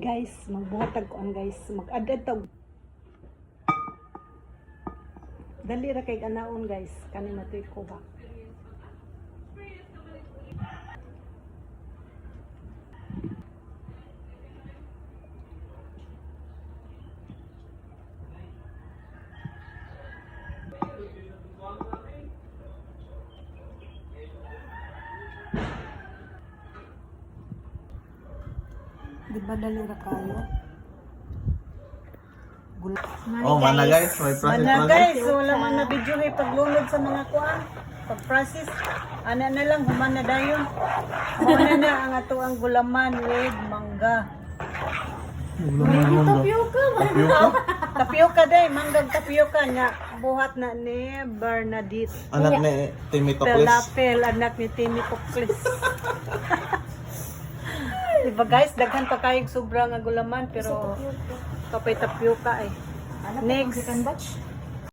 guys, magbuhatag ko guys, mag-add tag. Dali ra kay ganaon guys, kani matoy ko ba. Di ba dali ra kayo? Oh, mana guys, may process Mana guys, wala man na video ay paglunod sa mga kuan. Pag-process, ana na lang human na dayon. Muna na ang ato ang gulaman with mangga. Tapioca. Tapioca day, manggang tapioca nya buhat na ni Bernadette. Anak ni Timmy Toklis. Pelapel, anak ni Timmy Toklis. Diba guys, daghan pa kayong sobra nga gulaman pero kapay tapioca eh. Next Next. second batch.